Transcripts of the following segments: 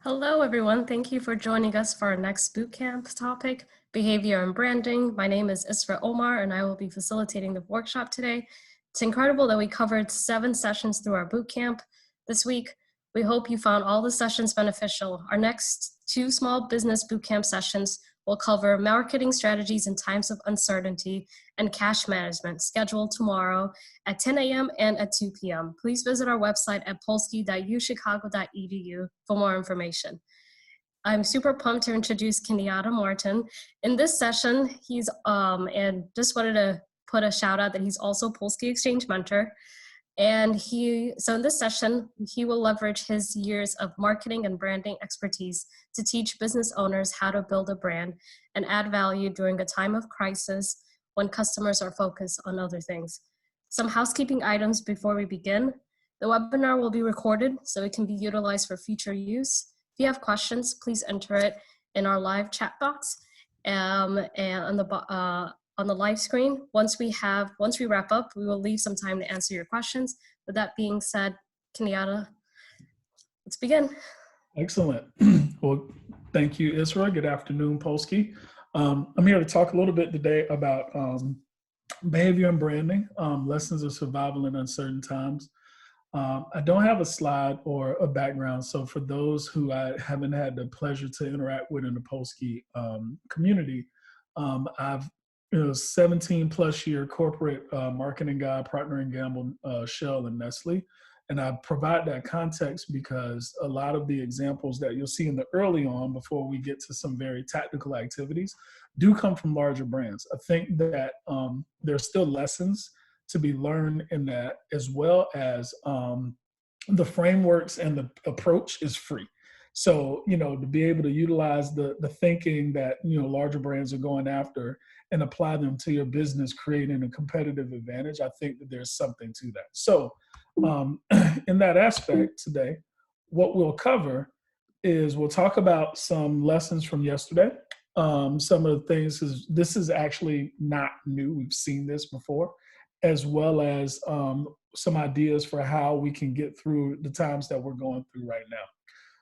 Hello, everyone. Thank you for joining us for our next bootcamp topic, Behavior and Branding. My name is Isra Omar, and I will be facilitating the workshop today. It's incredible that we covered 7 sessions through our bootcamp this week. We hope you found all the sessions beneficial. Our next 2 small business bootcamp sessions will cover marketing strategies in times of uncertainty and cash management, scheduled tomorrow at 10 a.m. and at 2 p.m. Please visit our website at polsky.uchicago.edu for more information. I'm super pumped to introduce Kenyata Martin. In this session, he's, and just wanted to put a shout out that he's also Polsky Exchange mentor. And so in this session, he will leverage his years of marketing and branding expertise to teach business owners how to build a brand and add value during a time of crisis when customers are focused on other things. Some housekeeping items before we begin. The webinar will be recorded so it can be utilized for future use. If you have questions, please enter it in our live chat box and on the live screen. Once we wrap up, we will leave some time to answer your questions. With that being said, Kenyata, let's begin. Excellent. Well, thank you, Isra. Good afternoon, Polsky. I'm here to talk a little bit today about behavior and branding, lessons of survival in uncertain times. I don't have a slide or a background, so for those who I haven't had the pleasure to interact with in the Polsky community, I've 17 plus year corporate marketing guy, Proctor Gamble, Shell, and Nestlé. And I provide that context because a lot of the examples that you'll see in the early on before we get to some very tactical activities do come from larger brands. I think that there's still lessons to be learned in that, as well as the frameworks and the approach is free. So, to be able to utilize the thinking that, larger brands are going after and apply them to your business, creating a competitive advantage, I think that there's something to that. So in that aspect today, what we'll cover is we'll talk about some lessons from yesterday. Some of the things, this is actually not new. We've seen this before, as well as some ideas for how we can get through the times that we're going through right now.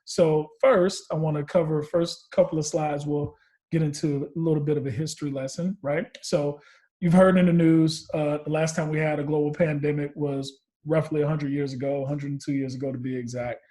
So first, I want to cover first couple of slides. We'll get into a little bit of a history lesson, right? So you've heard in the news, the last time we had a global pandemic was roughly 100 years ago, 102 years ago to be exact.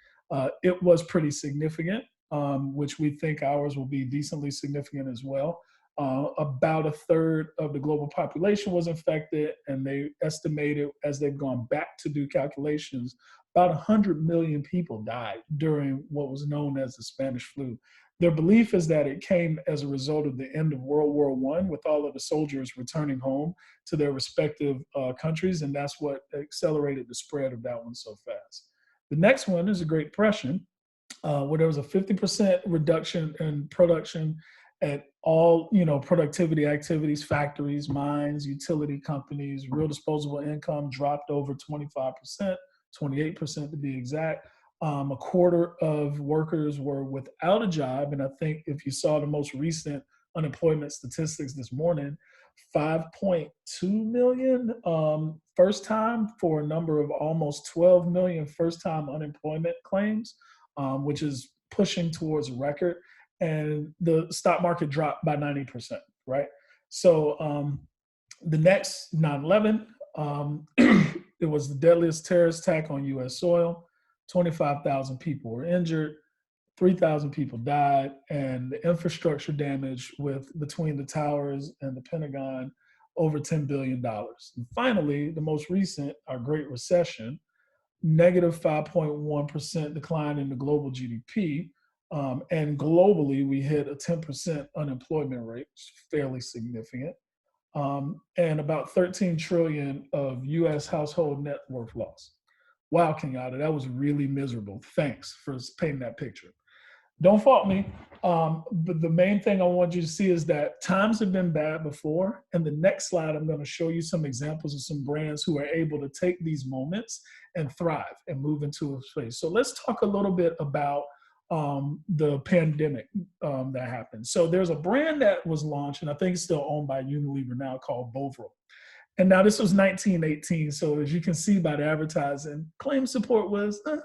It was pretty significant, which we think ours will be decently significant as well. About a third of the global population was infected, and they estimated, as they've gone back to do calculations, about 100 million people died during what was known as the Spanish flu. Their belief is that it came as a result of the end of World War I, with all of the soldiers returning home to their respective countries, and that's what accelerated the spread of that one so fast. The next one is the Great Depression, where there was a 50% reduction in production at all, productivity activities, factories, mines, utility companies. Real disposable income dropped over 25%, 28% to be exact. A quarter of workers were without a job. And I think if you saw the most recent unemployment statistics this morning, 5.2 million first time, for a number of almost 12 million first time unemployment claims, which is pushing towards a record. And the stock market dropped by 90%, right? So the next 9/11, it was the deadliest terrorist attack on US soil. 25,000 people were injured, 3,000 people died, and the infrastructure damage between the towers and the Pentagon, over $10 billion. And finally, the most recent, our Great Recession, negative 5.1% decline in the global GDP. And globally, we hit a 10% unemployment rate, which is fairly significant, and about 13 trillion of US household net worth loss. Wow, Kenyata, that was really miserable. Thanks for painting that picture. Don't fault me, but the main thing I want you to see is that times have been bad before. And the next slide, I'm going to show you some examples of some brands who are able to take these moments and thrive and move into a space. So let's talk a little bit about the pandemic that happened. So there's a brand that was launched, and I think it's still owned by Unilever now, called Bovril. And now this was 1918. So as you can see by the advertising, claim support was a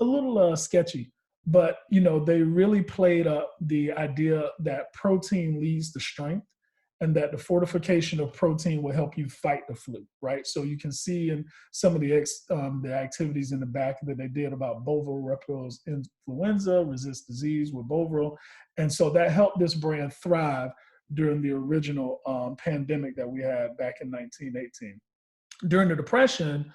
little sketchy. But, you know, they really played up the idea that protein leads to strength and that the fortification of protein will help you fight the flu, right? So you can see in some of the activities in the back that they did about bovril influenza, resist disease with bovril. And so that helped this brand thrive during the original pandemic that we had back in 1918. During the Depression,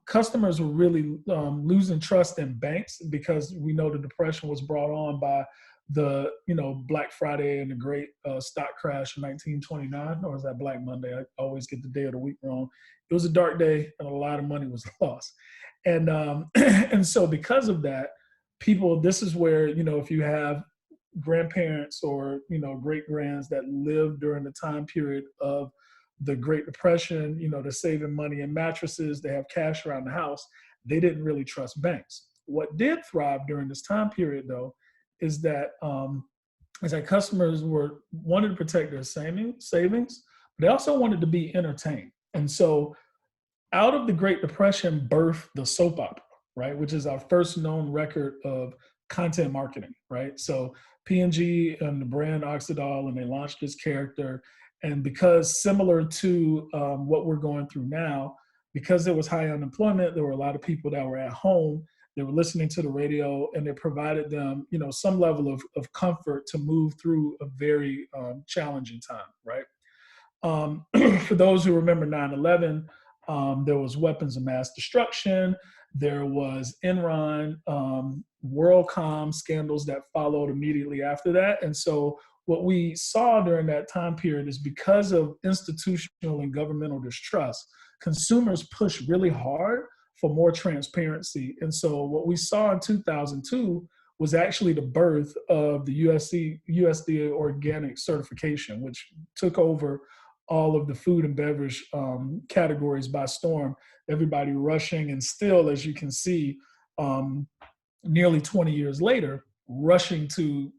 customers were really losing trust in banks because we know the Depression was brought on by the, you know, Black Friday and the great stock crash in 1929, or is that Black Monday? I always get the day of the week wrong. It was a dark day and a lot of money was lost. And, and so because of that, people, this is where, you know, if you have grandparents or, you know, great grands that lived during the time period of the Great Depression, you know, they're saving money in mattresses, they have cash around the house. They didn't really trust banks. What did thrive during this time period, though, is that customers wanted to protect their savings, but they also wanted to be entertained. And so, out of the Great Depression, birthed the soap opera, right, which is our first known record of content marketing, right? So P&G and the brand Oxydol, and they launched this character. And because similar to what we're going through now, because there was high unemployment, there were a lot of people that were at home, they were listening to the radio, and it provided them, you know, some level of comfort to move through a very challenging time, right? For those who remember 9/11, there was weapons of mass destruction. There was Enron, WorldCom scandals that followed immediately after that. And so what we saw during that time period is because of institutional and governmental distrust, consumers pushed really hard for more transparency. And so what we saw in 2002 was actually the birth of the USDA organic certification, which took over all of the food and beverage categories by storm, everybody rushing, and still, as you can see, nearly 20 years later, rushing to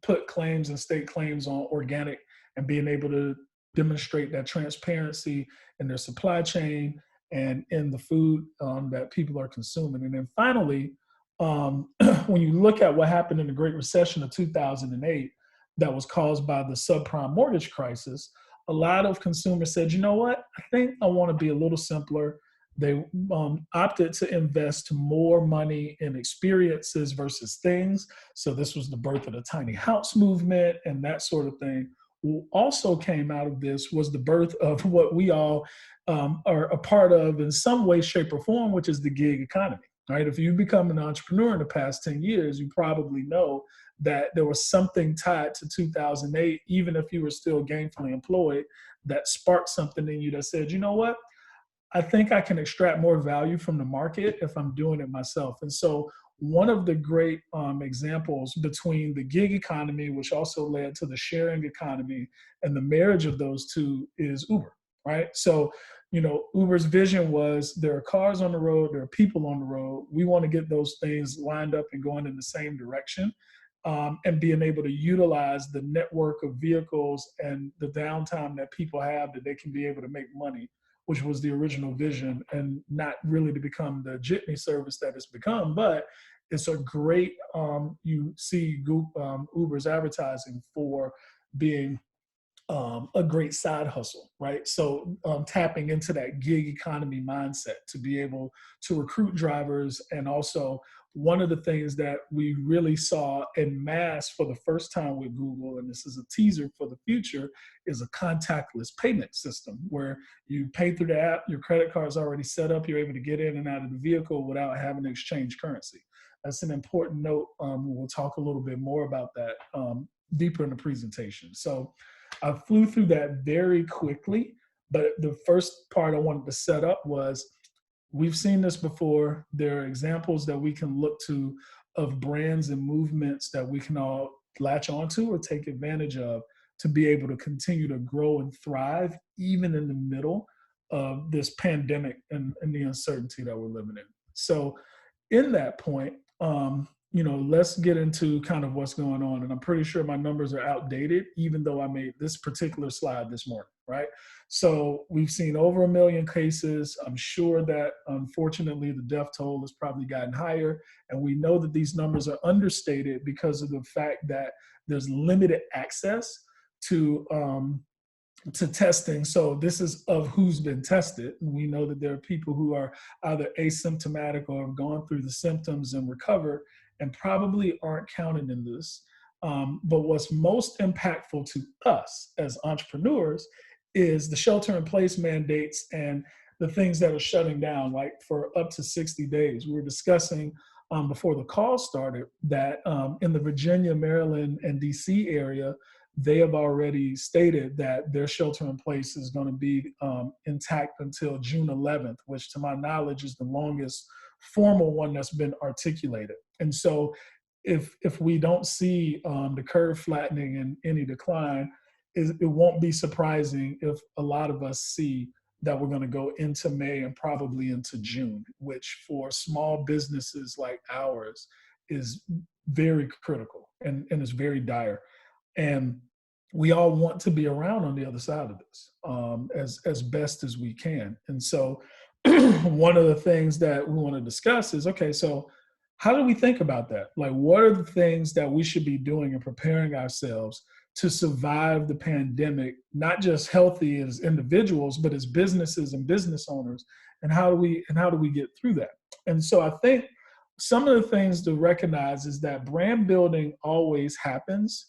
put claims and state claims on organic and being able to demonstrate that transparency in their supply chain and in the food that people are consuming. And then finally, when you look at what happened in the Great Recession of 2008, that was caused by the subprime mortgage crisis, a lot of consumers said, you know what, I think I want to be a little simpler. They opted to invest more money in experiences versus things. So this was the birth of the tiny house movement and that sort of thing. What also came out of this was the birth of what we all are a part of in some way, shape, or form, which is the gig economy. Right? If you've become an entrepreneur in the past 10 years, you probably know that there was something tied to 2008, even if you were still gainfully employed, that sparked something in you that said, you know what? I think I can extract more value from the market if I'm doing it myself. And so one of the great examples between the gig economy, which also led to the sharing economy, and the marriage of those two is Uber, right? So, you know, Uber's vision was there are cars on the road, there are people on the road. We want to get those things lined up and going in the same direction. And being able to utilize the network of vehicles and the downtime that people have that they can be able to make money, which was the original vision, and not really to become the jitney service that it's become. But it's a great, you see Uber's advertising for being a great side hustle, right? So tapping into that gig economy mindset to be able to recruit drivers. And also one of the things that we really saw en masse for the first time with Google, and this is a teaser for the future, is a contactless payment system where you pay through the app, your credit card is already set up, you're able to get in and out of the vehicle without having to exchange currency. That's an important note. We'll talk a little bit more about that deeper in the presentation. So I flew through that very quickly, but the first part I wanted to set up was we've seen this before. There are examples that we can look to of brands and movements that we can all latch onto or take advantage of to be able to continue to grow and thrive, even in the middle of this pandemic and the uncertainty that we're living in. So in that point, you know, let's get into kind of what's going on. And I'm pretty sure my numbers are outdated, even though I made this particular slide this morning. right? So we've seen over 1 million cases. I'm sure that unfortunately the death toll has probably gotten higher. And we know that these numbers are understated because of the fact that there's limited access to testing. So this is of who's been tested. And we know that there are people who are either asymptomatic or have gone through the symptoms and recovered and probably aren't counted in this. But what's most impactful to us as entrepreneurs is the shelter in place mandates and the things that are shutting down, like for up to 60 days. We were discussing before the call started that in the Virginia, Maryland, and DC area, they have already stated that their shelter in place is going to be intact until June 11th, which to my knowledge is the longest formal one that's been articulated. And so if we don't see the curve flattening and any decline, it won't be surprising if a lot of us see that we're going to go into May and probably into June, which for small businesses like ours is very critical and is very dire. And we all want to be around on the other side of this as best as we can. And so one of the things that we want to discuss is, okay, so how do we think about that? Like, what are the things that we should be doing and preparing ourselves to survive the pandemic, not just healthy as individuals, but as businesses and business owners? And how do we get through that? And so I think some of the things to recognize is that brand building always happens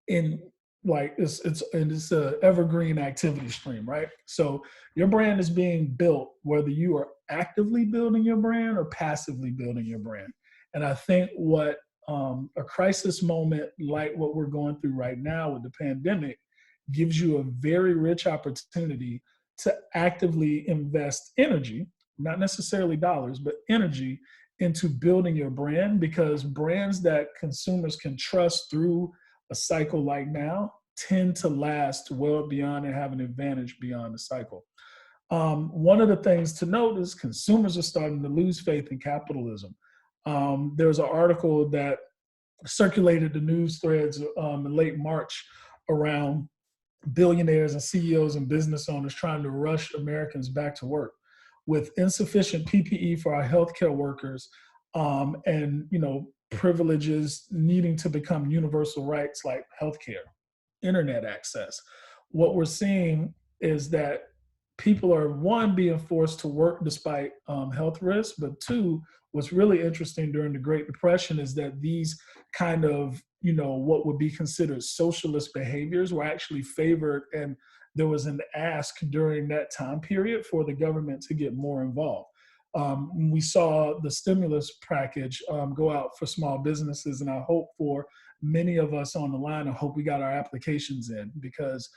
in like it's a evergreen activity stream, right? So your brand is being built whether you are actively building your brand or passively building your brand. And I think what a crisis moment like what we're going through right now with the pandemic gives you a very rich opportunity to actively invest energy, not necessarily dollars, but energy into building your brand, because brands that consumers can trust through a cycle like now tend to last well beyond and have an advantage beyond the cycle. One of the things to note is consumers are starting to lose faith in capitalism. There's an article that circulated the news threads in late March around billionaires and CEOs and business owners trying to rush Americans back to work with insufficient PPE for our healthcare workers, and privileges needing to become universal rights like healthcare, internet access. What we're seeing is that people are, one, being forced to work despite health risks, but two, what's really interesting during the Great Depression is that these kind of, what would be considered socialist behaviors were actually favored, and there was an ask during that time period for the government to get more involved. We saw the stimulus package go out for small businesses, and I hope for many of us on the line, I hope we got our applications in, because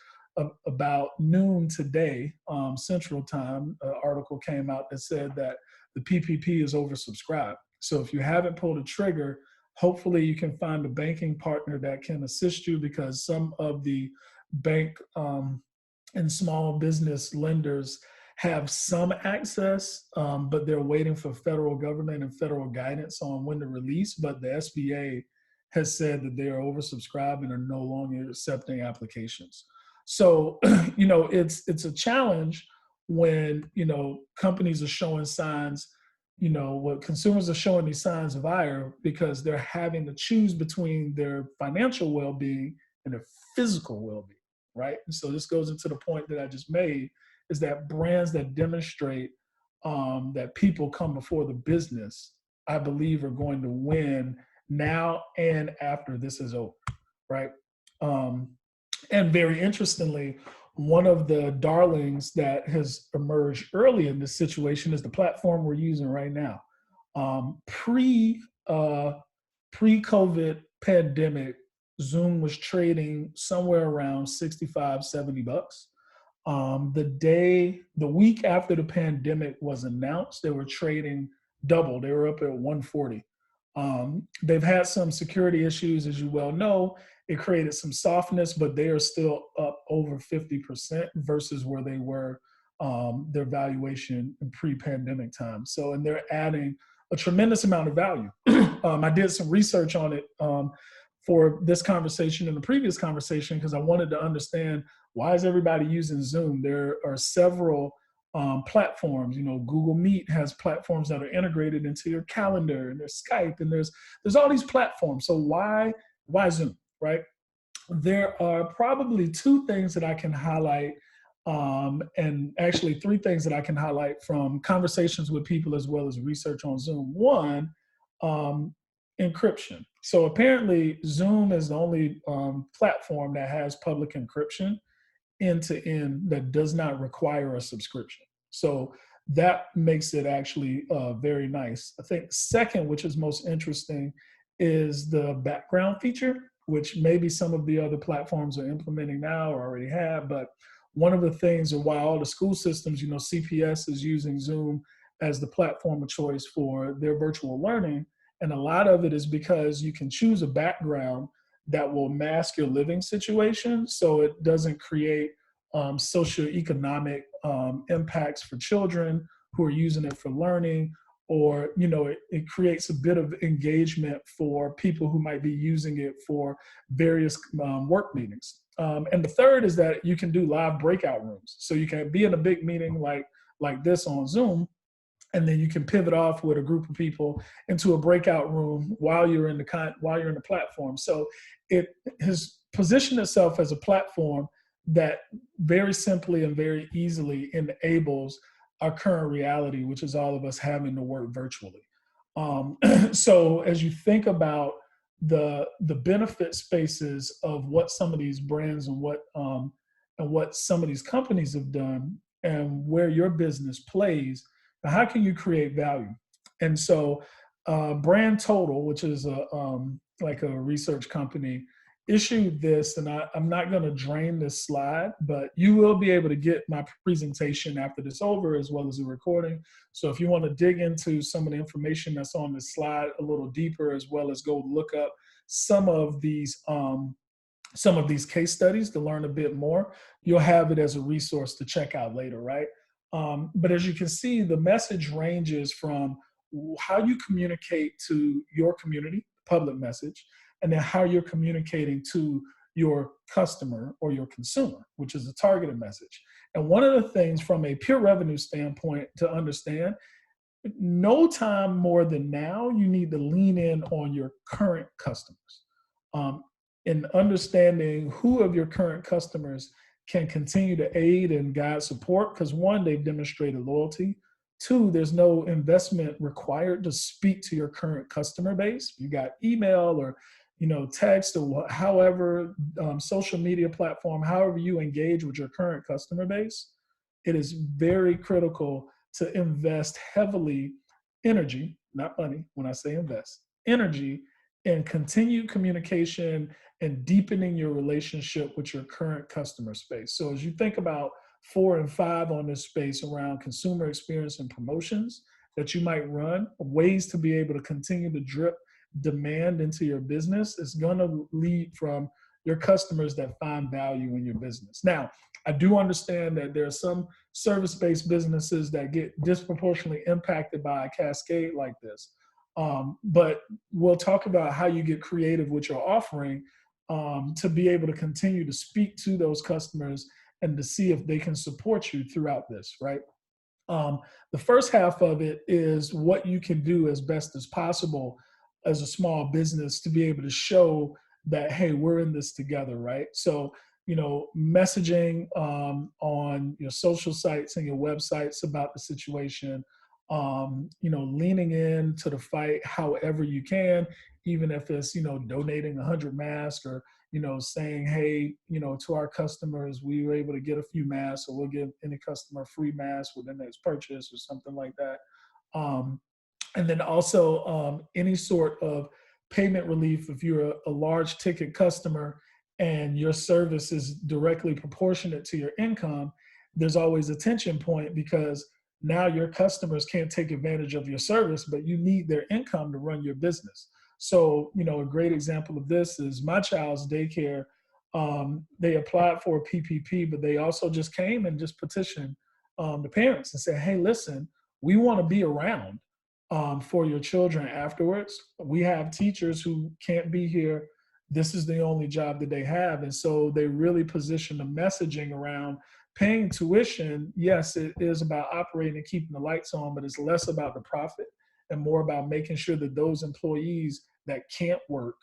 about noon today, Central Time, an article came out that said that the PPP is oversubscribed. So if you haven't pulled a trigger, hopefully you can find a banking partner that can assist you, because some of the bank and small business lenders have some access, but they're waiting for federal government and federal guidance on when to release. But the SBA has said that they are oversubscribed and are no longer accepting applications. So, it's a challenge when, companies are showing signs, what consumers are showing these signs of ire, because they're having to choose between their financial well-being and their physical well-being, right? And so this goes into the point that I just made, is that brands that demonstrate that people come before the business, I believe, are going to win now and after this is over, right? And very interestingly, one of the darlings that has emerged early in this situation is the platform we're using right now. Pre-COVID pandemic, Zoom was trading somewhere around 65, 70 bucks. The week after the pandemic was announced, they were trading double. They were up at 140. They've had some security issues, as you well know. It created some softness, but they are still up over 50% versus where they were, their valuation in pre-pandemic time. So, and they're adding a tremendous amount of value. I did some research on it for this conversation and the previous conversation, because I wanted to understand, Why is everybody using Zoom? There are several platforms. Google Meet has platforms that are integrated into your calendar, and there's Skype, and there's all these platforms. So why Zoom, right? There are probably two things that I can highlight, and actually three things that I can highlight from conversations with people as well as research on Zoom. One, encryption. So apparently Zoom is the only platform that has public encryption end to end that does not require a subscription. So that makes it actually very nice. I think second, which is most interesting, is the background feature, which maybe some of the other platforms are implementing now or already have. But one of the things, or why all the school systems, CPS is using Zoom as the platform of choice for their virtual learning. And a lot of it is because you can choose a background that will mask your living situation so it doesn't create socioeconomic impacts for children who are using it for learning, or it creates a bit of engagement for people who might be using it for various work meetings. And the third is that you can do live breakout rooms. So you can be in a big meeting like this on Zoom, and then you can pivot off with a group of people into a breakout room while you're in the platform. So it has positioned itself as a platform that very simply and very easily enables our current reality, which is all of us having to work virtually. So as you think about the benefit spaces of what some of these brands and what some of these companies have done, and where your business plays, now how can you create value? And so Brand Total, which is like a research company, issued this, and I'm not going to drain this slide, but you will be able to get my presentation after this over, as well as the recording. So if you want to dig into some of the information that's on this slide a little deeper, as well as go look up some of these case studies to learn a bit more, you'll have it as a resource to check out later, right? But as you can see, the message ranges from how you communicate to your community, public message, and then how you're communicating to your customer or your consumer, which is a targeted message. And one of the things from a pure revenue standpoint to understand, no time more than now, you need to lean in on your current customers. In understanding who of your current customers can continue to aid and guide support, because one, they've demonstrated loyalty. Two, there's no investment required to speak to your current customer base. You got email or text or however, social media platform, however you engage with your current customer base, it is very critical to invest heavily energy, not money, when I say invest, energy in continued communication and deepening your relationship with your current customer space. So as you think about 4 and 5 on this space around consumer experience and promotions that you might run, ways to be able to continue to drip demand into your business, is going to lead from your customers that find value in your business. Now, I do understand that there are some service-based businesses that get disproportionately impacted by a cascade like this. But we'll talk about how you get creative with your offering to be able to continue to speak to those customers and to see if they can support you throughout this, right? The first half of it is what you can do as best as possible as a small business to be able to show that, hey, we're in this together, right? So, messaging on your social sites and your websites about the situation, leaning into the fight however you can, even if it's, donating 100 masks or, saying, hey, to our customers, we were able to get a few masks, or we'll give any customer a free mask with their next purchase or something like that. And then also any sort of payment relief if you're a large ticket customer and your service is directly proportionate to your income. There's always a tension point, because now your customers can't take advantage of your service, but you need their income to run your business. So, a great example of this is my child's daycare. They applied for a PPP, but they also just came and just petitioned the parents and said, hey, listen, we want to be around for your children afterwards. We have teachers who can't be here this is the only job that they have. And so they really position the messaging around paying tuition. Yes, it is about operating and keeping the lights on, but it's less about the profit and more about making sure that those employees that can't work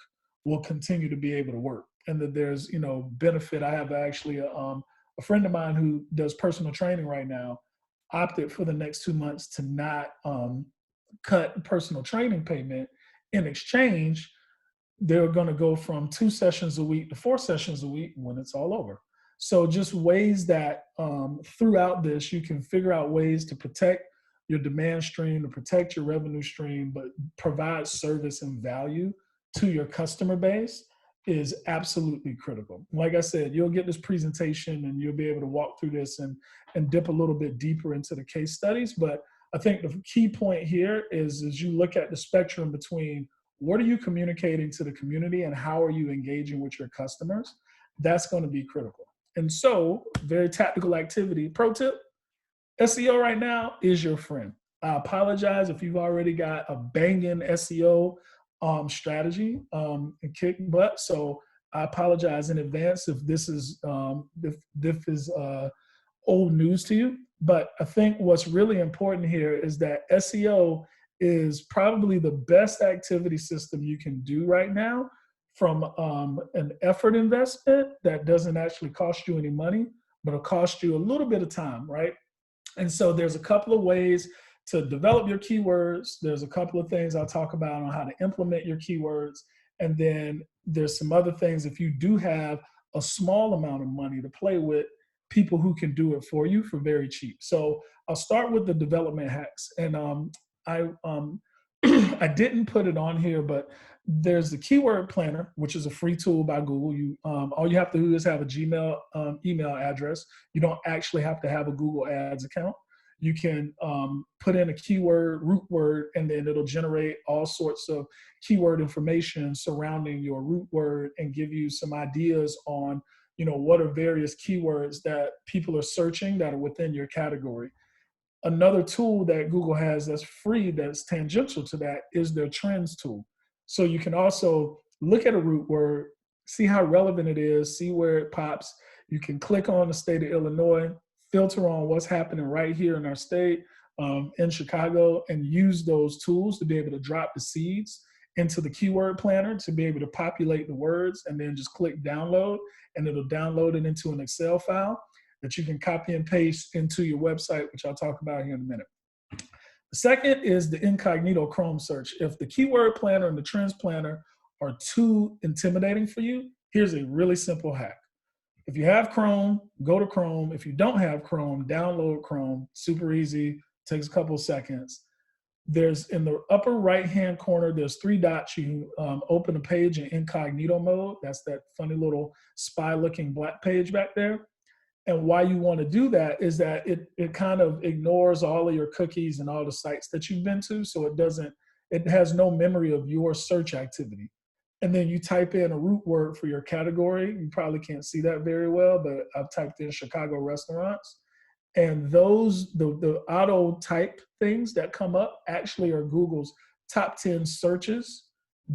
will continue to be able to work, and that there's, you know, benefit. I have actually a friend of mine who does personal training right now opted for the next 2 months to not cut personal training payment. In exchange, they're going to go from 2 sessions a week to 4 sessions a week when it's all over. So just ways that throughout this, you can figure out ways to protect your demand stream, to protect your revenue stream, but provide service and value to your customer base is absolutely critical. Like I said, you'll get this presentation and you'll be able to walk through this and dip a little bit deeper into the case studies. But I think the key point here is as you look at the spectrum between what are you communicating to the community and how are you engaging with your customers, that's going to be critical. And so, very tactical activity. Pro tip, SEO right now is your friend. I apologize if you've already got a banging SEO strategy and kick butt. So I apologize in advance if this is old news to you. But I think what's really important here is that SEO is probably the best activity system you can do right now from an effort investment that doesn't actually cost you any money, but it'll cost you a little bit of time, right? And so there's a couple of ways to develop your keywords. There's a couple of things I'll talk about on how to implement your keywords. And then there's some other things if you do have a small amount of money to play with, people who can do it for you for very cheap. So I'll start with the development hacks. And I I didn't put it on here, but there's the keyword planner, which is a free tool by Google. You all you have to do is have a Gmail email address. You don't actually have to have a Google Ads account. You can put in a keyword, root word, and then it'll generate all sorts of keyword information surrounding your root word and give you some ideas on, you know, what are various keywords that people are searching that are within your category. Another tool that Google has that's free, that's tangential to that, is their trends tool. So you can also look at a root word, see how relevant it is, see where it pops. You can click on the state of Illinois, filter on what's happening right here in our state, in Chicago, and use those tools to be able to drop the seeds into the keyword planner to be able to populate the words, and then just click download, and it'll download it into an Excel file that you can copy and paste into your website, which I'll talk about here in a minute. The second is the Incognito Chrome search. If the keyword planner and the trends planner are too intimidating for you, here's a really simple hack. If you have Chrome, go to Chrome. If you don't have Chrome, download Chrome. Super easy, takes a couple of seconds. There's in the upper right-hand corner, there's 3 dots. You can open a page in incognito mode. That's that funny little spy-looking black page back there. And why you want to do that is that it kind of ignores all of your cookies and all the sites that you've been to. So it has no memory of your search activity. And then you type in a root word for your category. You probably can't see that very well, but I've typed in Chicago restaurants. And those, the auto type things that come up actually are Google's top 10 searches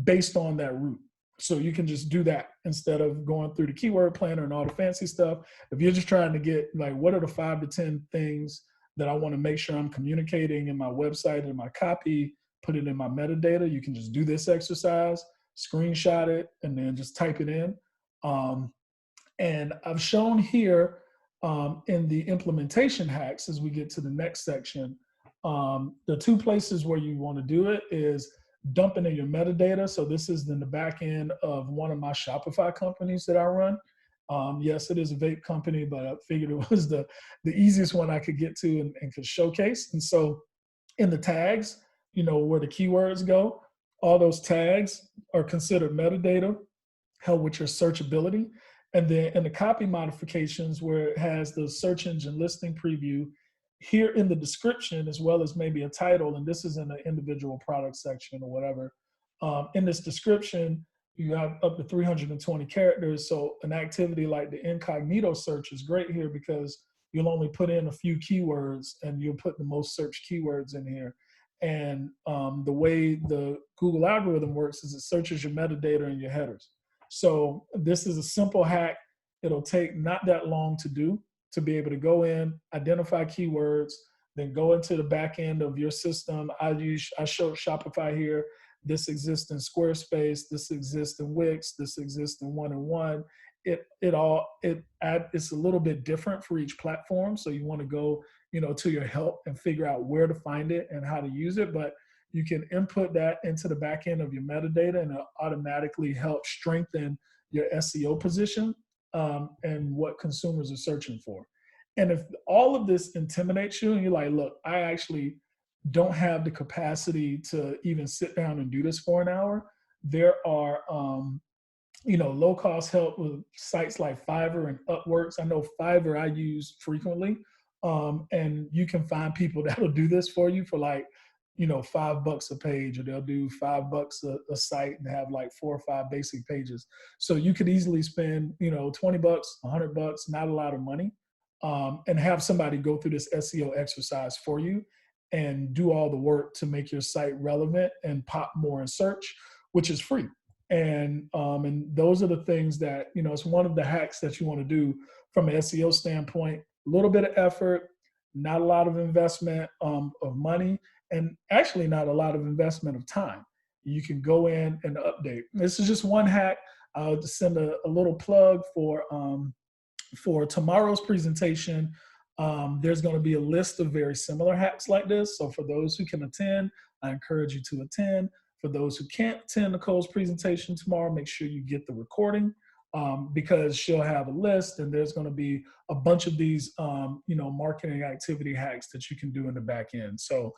based on that root. So you can just do that instead of going through the keyword planner and all the fancy stuff. If you're just trying to get like, what are the 5 to 10 things that I want to make sure I'm communicating in my website and my copy, put it in my metadata, you can just do this exercise, screenshot it, and then just type it in. And I've shown here in the implementation hacks, as we get to the next section, the 2 places where you want to do it is dumping in your metadata. So this is in the back end of one of my Shopify companies that I run. Yes, it is a vape company, but I figured it was the easiest one I could get to and could showcase. And so in the tags, you know, where the keywords go, all those tags are considered metadata, help with your searchability. And then in the copy modifications, where it has the search engine listing preview, here in the description, as well as maybe a title, and this is in the individual product section or whatever, in this description, you have up to 320 characters. So an activity like the incognito search is great here because you'll only put in a few keywords and you'll put the most searched keywords in here. And the way the Google algorithm works is it searches your metadata and your headers. So this is a simple hack. It'll take not that long to do, to be able to go in, identify keywords, then go into the back end of your system. I showed Shopify here. This exists in Squarespace. This exists in Wix. This exists in one-on-one. It's a little bit different for each platform. So you want to go, to your help and figure out where to find it and how to use it. But you can input that into the back end of your metadata, and it'll automatically help strengthen your SEO position and what consumers are searching for. And if all of this intimidates you and you're like, look, I actually don't have the capacity to even sit down and do this for an hour, there are low-cost help with sites like Fiverr and Upworks. I know Fiverr I use frequently, and you can find people that'll do this for you for like, $5 a page, or they'll do $5 a site and have like 4 or 5 basic pages. So you could easily spend, $20, $100, not a lot of money, and have somebody go through this SEO exercise for you and do all the work to make your site relevant and pop more in search, which is free. And those are the things that, it's one of the hacks that you want to do from an SEO standpoint. A little bit of effort, not a lot of investment of money, and actually not a lot of investment of time. You can go in and update. This is just one hack. I'll just send a little plug for tomorrow's presentation. There's going to be a list of very similar hacks like this. So for those who can attend, I encourage you to attend. For those who can't attend Nicole's presentation tomorrow, make sure you get the recording, because she'll have a list, and there's going to be a bunch of these, marketing activity hacks that you can do in the back end. So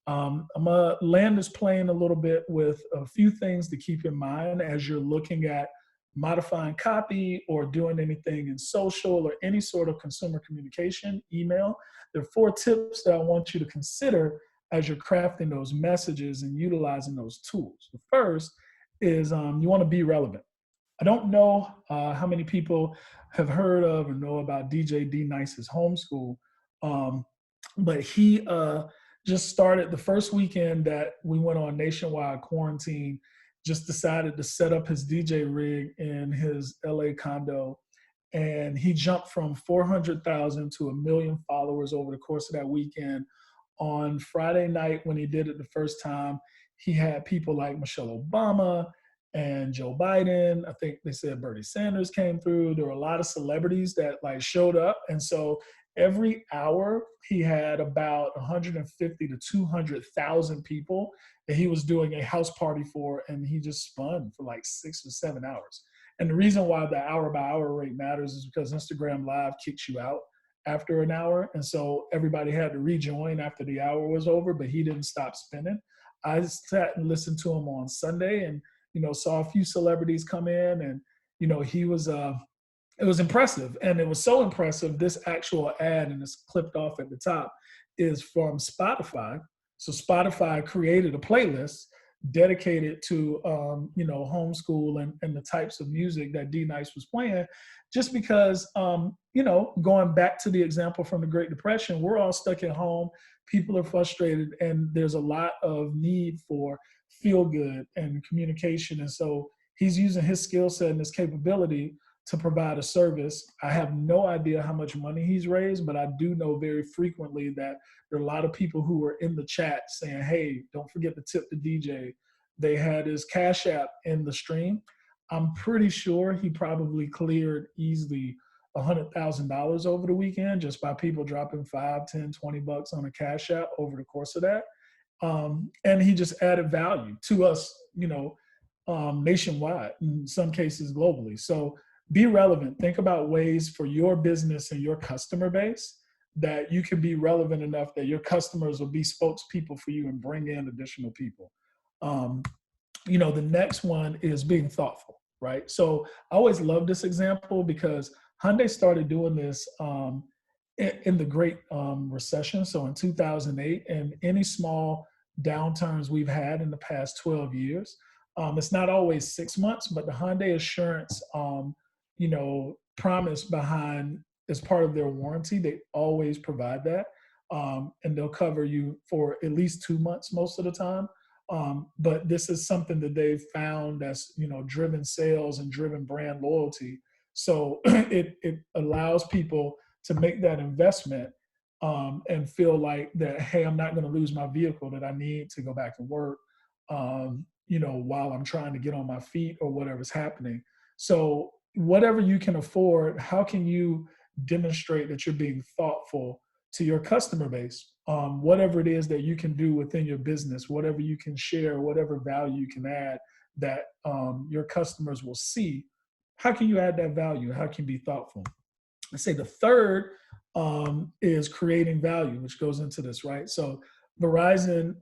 I'm going to land this plane a little bit with a few things to keep in mind as you're looking at modifying copy or doing anything in social or any sort of consumer communication, email. There are 4 tips that I want you to consider as you're crafting those messages and utilizing those tools. The first is you want to be relevant. I don't know how many people have heard of or know about DJ D-Nice's homeschool, but he just started the first weekend that we went on nationwide quarantine, just decided to set up his DJ rig in his LA condo. And he jumped from 400,000 to 1 million followers over the course of that weekend. On Friday night, when he did it the first time, he had people like Michelle Obama and Joe Biden. I think they said Bernie Sanders came through. There were a lot of celebrities that showed up. And so every hour he had about 150 to 200,000 people that he was doing a house party for, and he just spun for like 6 or 7 hours. And the reason why the hour by hour rate matters is because Instagram Live kicks you out after an hour. And so everybody had to rejoin after the hour was over, but he didn't stop spinning. I sat and listened to him on Sunday and, saw a few celebrities come in, and, he was, it was impressive. And it was so impressive, this actual ad, and it's clipped off at the top, is from Spotify. So Spotify created a playlist dedicated to, homeschool and the types of music that D-Nice was playing, just because, going back to the example from the Great Depression, we're all stuck at home. People are frustrated, and there's a lot of need for feel good and communication. And so he's using his skill set and his capability to provide a service. I have no idea how much money he's raised, but I do know very frequently that there are a lot of people who were in the chat saying, hey, don't forget to tip the DJ. They had his Cash App in the stream. I'm pretty sure he probably cleared easily $100,000 over the weekend just by people dropping $5, $10, $20 on a Cash App over the course of that. And he just added value to us, nationwide, in some cases globally. So be relevant. Think about ways for your business and your customer base that you can be relevant enough that your customers will be spokespeople for you and bring in additional people. The next one is being thoughtful, right? So I always love this example because Hyundai started doing this in the Great Recession. So in 2008, and any small downturns we've had in the past 12 years, it's not always 6 months, but the Hyundai Assurance, promise behind as part of their warranty, they always provide that. And they'll cover you for at least 2 months most of the time. But this is something that they've found that's, driven sales and driven brand loyalty. So it allows people to make that investment and feel like that, hey, I'm not going to lose my vehicle that I need to go back to work, while I'm trying to get on my feet or whatever's happening. So whatever you can afford, how can you demonstrate that you're being thoughtful to your customer base? Whatever it is that you can do within your business, whatever you can share, whatever value you can add that your customers will see, how can you add that value? How can you be thoughtful? I say the third is creating value, which goes into this, right? So Verizon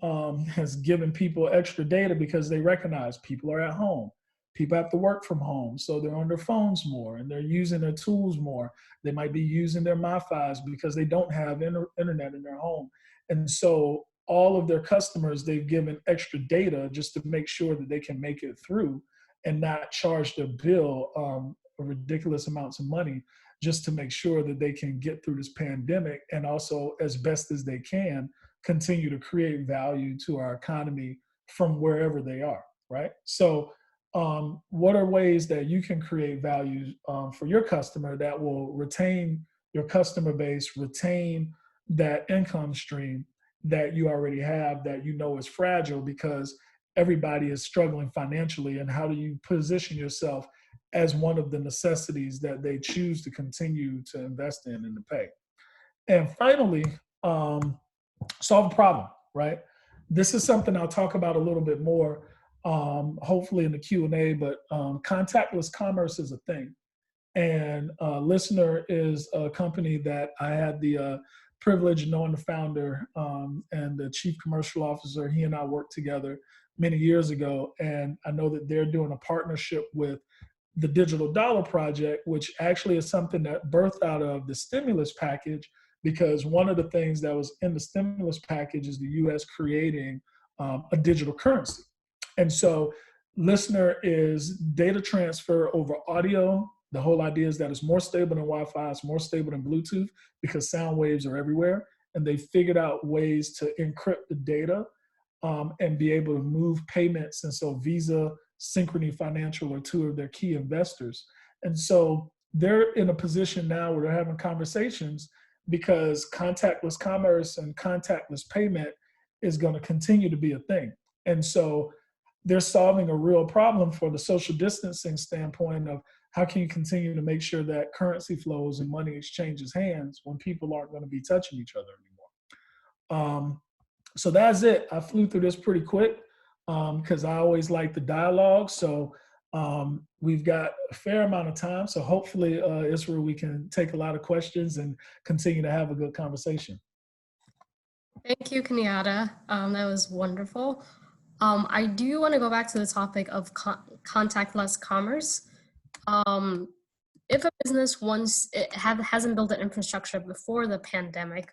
has given people extra data because they recognize people are at home. People have to work from home, so they're on their phones more and they're using their tools more. They might be using their MiFis because they don't have internet in their home. And so all of their customers, they've given extra data just to make sure that they can make it through and not charge their bill ridiculous amounts of money just to make sure that they can get through this pandemic and also, as best as they can, continue to create value to our economy from wherever they are, right? So what are ways that you can create value for your customer that will retain your customer base, retain that income stream that you already have that you know is fragile because everybody is struggling financially, and how do you position yourself as one of the necessities that they choose to continue to invest in and to pay? And finally, solve a problem, right? This is something I'll talk about a little bit more, hopefully in the Q&A, but contactless commerce is a thing. And Listener is a company that I had the privilege of knowing the founder and the chief commercial officer. He and I worked together many years ago, and I know that they're doing a partnership with the Digital Dollar Project, which actually is something that birthed out of the stimulus package, because one of the things that was in the stimulus package is the US creating a digital currency. And so Listener is data transfer over audio. The whole idea is that it's more stable than Wi-Fi, it's more stable than Bluetooth because sound waves are everywhere. And they figured out ways to encrypt the data and be able to move payments. And so Visa, Synchrony Financial are two of their key investors. And so they're in a position now where they're having conversations because contactless commerce and contactless payment is going to continue to be a thing. And so they're solving a real problem for the social distancing standpoint of how can you continue to make sure that currency flows and money exchanges hands when people aren't going to be touching each other anymore. So that's it. I flew through this pretty quick because I always like the dialogue. So we've got a fair amount of time. So hopefully, Israel, we can take a lot of questions and continue to have a good conversation. Thank you, Kenyata. That was wonderful. I do want to go back to the topic of contactless commerce. If a business hasn't built an infrastructure before the pandemic,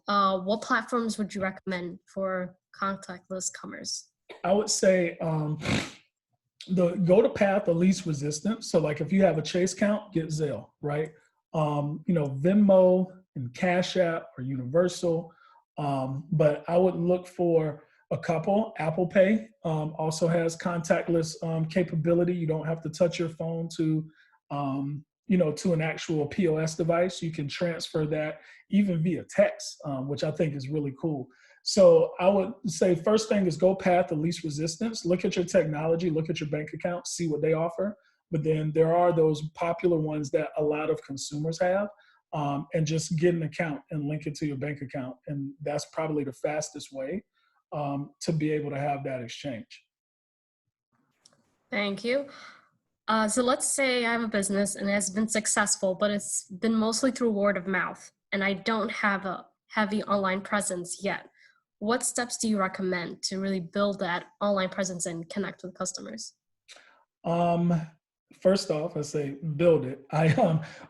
what platforms would you recommend for contactless commerce? I would say go to path of least resistance. So like if you have a Chase account, get Zelle, right? Venmo and Cash App are universal. But I would look for a couple. Apple Pay also has contactless capability. You don't have to touch your phone to an actual POS device. You can transfer that even via text, which I think is really cool. So I would say first thing is go path of least resistance. Look at your technology, look at your bank account, see what they offer. But then there are those popular ones that a lot of consumers have. And just get an account and link it to your bank account. And that's probably the fastest way to be able to have that exchange. Thank you. So let's say I have a business and it has been successful, but it's been mostly through word of mouth, and I don't have a heavy online presence yet. What steps do you recommend to really build that online presence and connect with customers? First off, I say build it.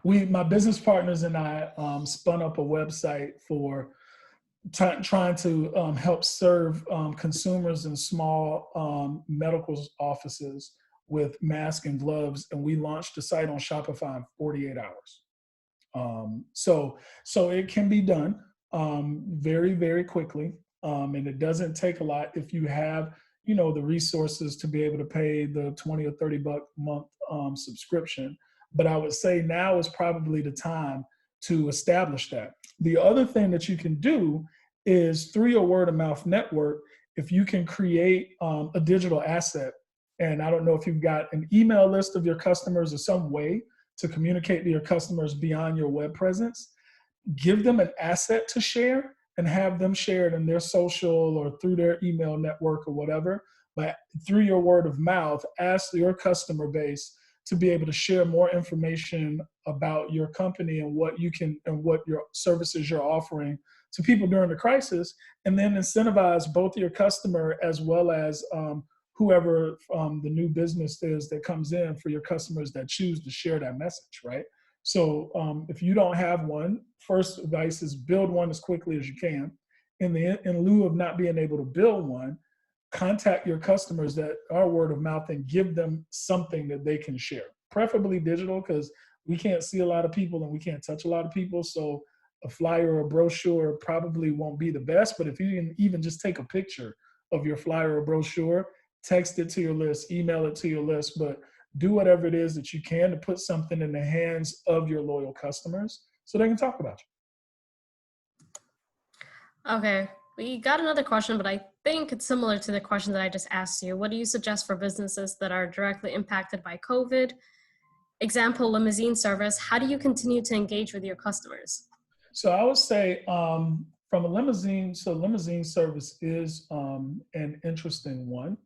My business partners and I spun up a website for trying to help serve consumers in small medical offices with masks and gloves, and we launched the site on Shopify in 48 hours. So it can be done very, very quickly, and it doesn't take a lot if you have the resources to be able to pay the 20 or 30 buck month subscription. But I would say now is probably the time to establish that. The other thing that you can do is through your word of mouth network, if you can create a digital asset, and I don't know if you've got an email list of your customers or some way to communicate to your customers beyond your web presence, give them an asset to share and have them share it in their social or through their email network or whatever. But through your word of mouth, ask your customer base to be able to share more information about your company and what you can and what your services you're offering to people during the crisis, and then incentivize both your customer as well as whoever the new business is that comes in for your customers that choose to share that message, right? So if you don't have one, first advice is build one as quickly as you can. In lieu of not being able to build one, contact your customers that are word of mouth and give them something that they can share, preferably digital, because we can't see a lot of people and we can't touch a lot of people. So a flyer or a brochure probably won't be the best, but if you can even just take a picture of your flyer or brochure, text it to your list, email it to your list, but do whatever it is that you can to put something in the hands of your loyal customers so they can talk about you. Okay, we got another question, but I think it's similar to the question that I just asked you. What do you suggest for businesses that are directly impacted by COVID? Example, limousine service. How do you continue to engage with your customers? So I would say from a limousine, so limousine service is an interesting one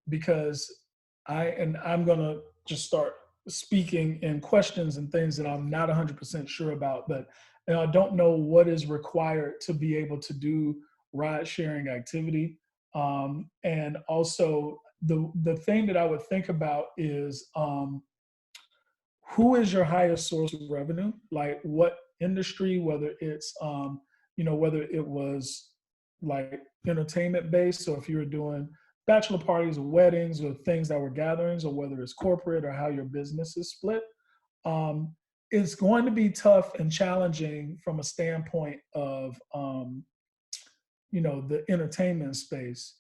because I'm going to just start speaking in questions and things that I'm not 100% sure about, but I don't know what is required to be able to do ride sharing activity. And also the thing that I would think about is who is your highest source of revenue? Like what industry, whether it's, whether it was like entertainment based. So if you were doing bachelor parties or weddings or things that were gatherings, or whether it's corporate or how your business is split, it's going to be tough and challenging from a standpoint of, the entertainment space.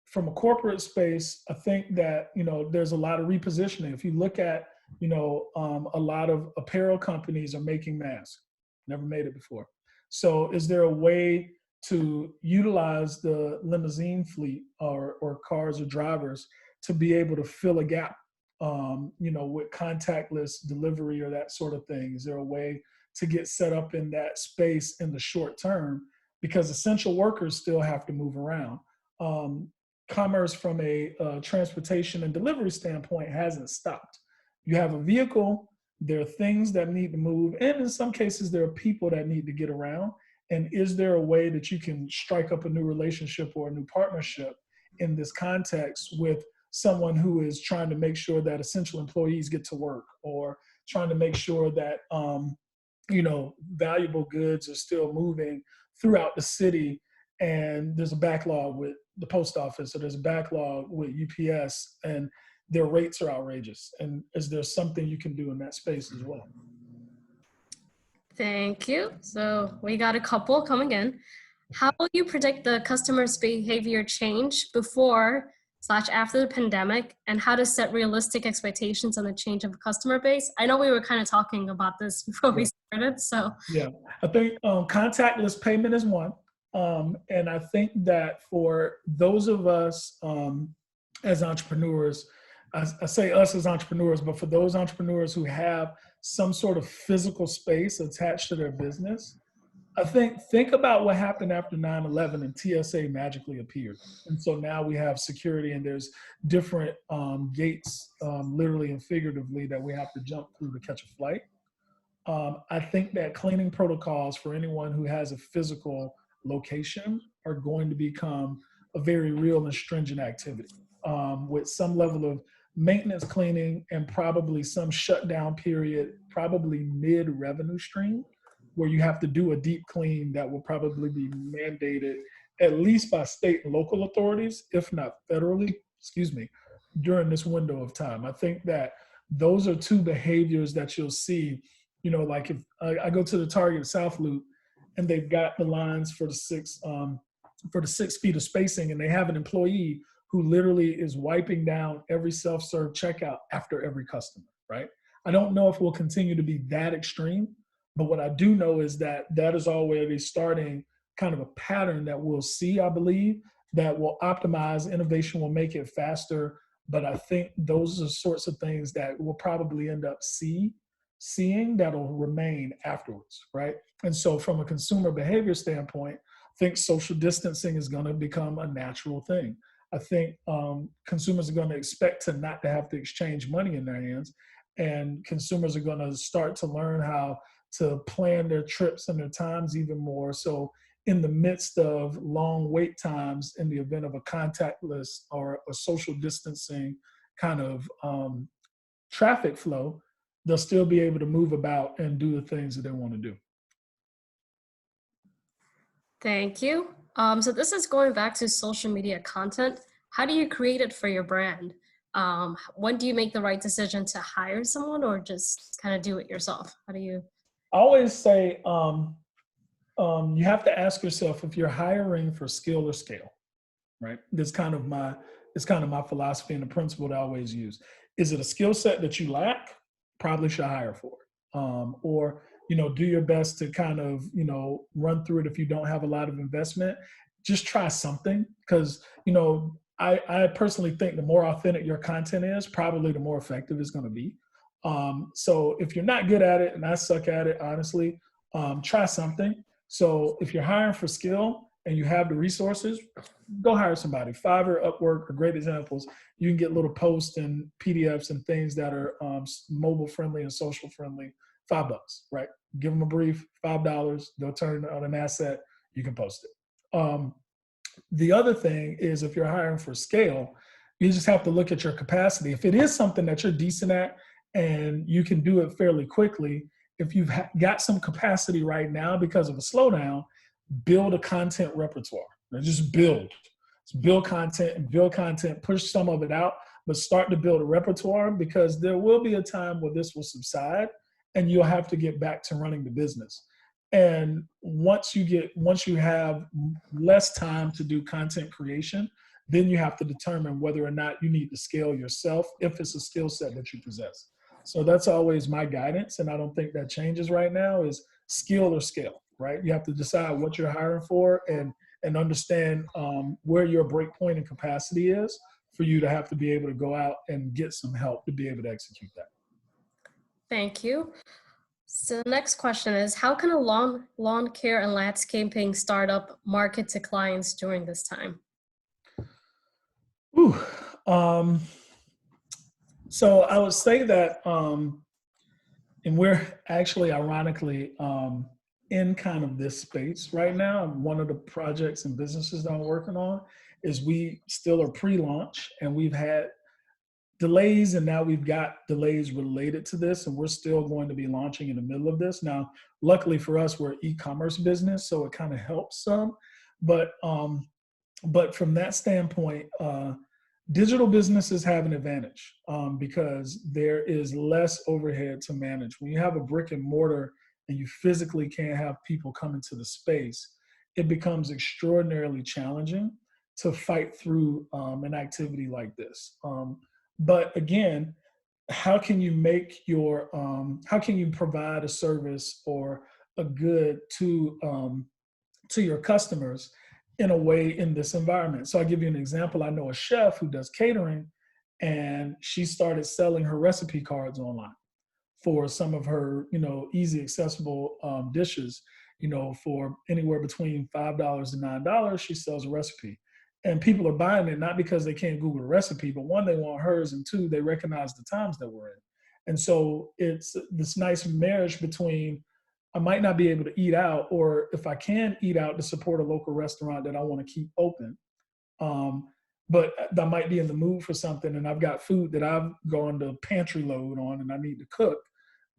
From a corporate space, I think that, there's a lot of repositioning. If you look at, a lot of apparel companies are making masks. Never made it before. So is there a way to utilize the limousine fleet or cars or drivers to be able to fill a gap, with contactless delivery or that sort of thing? Is there a way to get set up in that space in the short term? Because essential workers still have to move around. Commerce from a transportation and delivery standpoint hasn't stopped. You have a vehicle, there are things that need to move, and in some cases, there are people that need to get around. And is there a way that you can strike up a new relationship or a new partnership in this context with someone who is trying to make sure that essential employees get to work, or trying to make sure that, valuable goods are still moving throughout the city, and there's a backlog with the post office, or there's a backlog with UPS, and their rates are outrageous? And is there something you can do in that space as well? Thank you. So we got a couple coming in. How will you predict the customer's behavior change before/after the pandemic, and how to set realistic expectations on the change of a customer base? I know we were kind of talking about this before we started, so. Yeah, I think contactless payment is one. And I think that for those of us as entrepreneurs, I say us as entrepreneurs, but for those entrepreneurs who have some sort of physical space attached to their business, I think about what happened after 9/11 and TSA magically appeared. And so now we have security, and there's different gates, literally and figuratively, that we have to jump through to catch a flight. I think that cleaning protocols for anyone who has a physical location are going to become a very real and stringent activity, with some level of maintenance cleaning and probably some shutdown period, probably mid-revenue stream, where you have to do a deep clean that will probably be mandated at least by state and local authorities, if not federally, during this window of time. I think that those are two behaviors that you'll see. Like if I go to the Target South Loop and they've got the lines for the 6 feet of spacing, and they have an employee who literally is wiping down every self-serve checkout after every customer, right? I don't know if we'll continue to be that extreme, but what I do know is that that is already starting kind of a pattern that we'll see, I believe, that will optimize. Innovation will make it faster. But I think those are sorts of things that we'll probably end up seeing that'll remain afterwards, right? And so from a consumer behavior standpoint, I think social distancing is going to become a natural thing. I think consumers are going to expect to not to have to exchange money in their hands, and consumers are going to start to learn how to plan their trips and their times even more. So in the midst of long wait times in the event of a contactless or a social distancing kind of traffic flow, they'll still be able to move about and do the things that they want to do. Thank you. So this is going back to social media content. How do you create it for your brand? When do you make the right decision to hire someone or just kind of do it yourself? How do you? I always say you have to ask yourself if you're hiring for skill or scale, right? It's kind of my philosophy and the principle that I always use. Is it a skill set that you lack? Probably should hire for it. Or, do your best to kind of, run through it. If you don't have a lot of investment, just try something. Because, I personally think the more authentic your content is, probably the more effective it's going to be. So if you're not good at it, and I suck at it, honestly, try something. So if you're hiring for skill and you have the resources, go hire somebody. Fiverr, Upwork are great examples. You can get little posts and PDFs and things that are mobile friendly and social friendly. $5, right? Give them a brief, $5. They'll turn it on an asset. You can post it. The other thing is, if you're hiring for scale, you just have to look at your capacity. If it is something that you're decent at and you can do it fairly quickly, if you've got some capacity right now because of a slowdown, build a content repertoire. Just build content, push some of it out, but start to build a repertoire, because there will be a time where this will subside and you'll have to get back to running the business. And once you have less time to do content creation, then you have to determine whether or not you need to scale yourself if it's a skill set that you possess. So that's always my guidance, and I don't think that changes right now, is skill or scale, right? You have to decide what you're hiring for and understand where your breakpoint in capacity is for you to have to be able to go out and get some help to be able to execute that. Thank you. So the next question is, how can a lawn care and landscaping startup market to clients during this time? Ooh, so I would say that, and we're actually ironically in kind of this space right now. One of the projects and businesses that I'm working on is we still are pre-launch, and we've had delays, and now we've got delays related to this, and we're still going to be launching in the middle of this. Now, luckily for us, we're an e-commerce business, so it kind of helps some. But from that standpoint, digital businesses have an advantage because there is less overhead to manage. When you have a brick and mortar and you physically can't have people come into the space, it becomes extraordinarily challenging to fight through an activity like this. But again, how can you provide a service or a good to your customers in a way in this environment? So I'll give you an example. I know a chef who does catering, and she started selling her recipe cards online for some of her, easy accessible dishes. For anywhere between $5 and $9, she sells a recipe. And people are buying it not because they can't Google a recipe, but one, they want hers, and two, they recognize the times that we're in. And so it's this nice marriage between, I might not be able to eat out, or if I can eat out, to support a local restaurant that I want to keep open. But I might be in the mood for something, and I've got food that I've gone to pantry load on and I need to cook.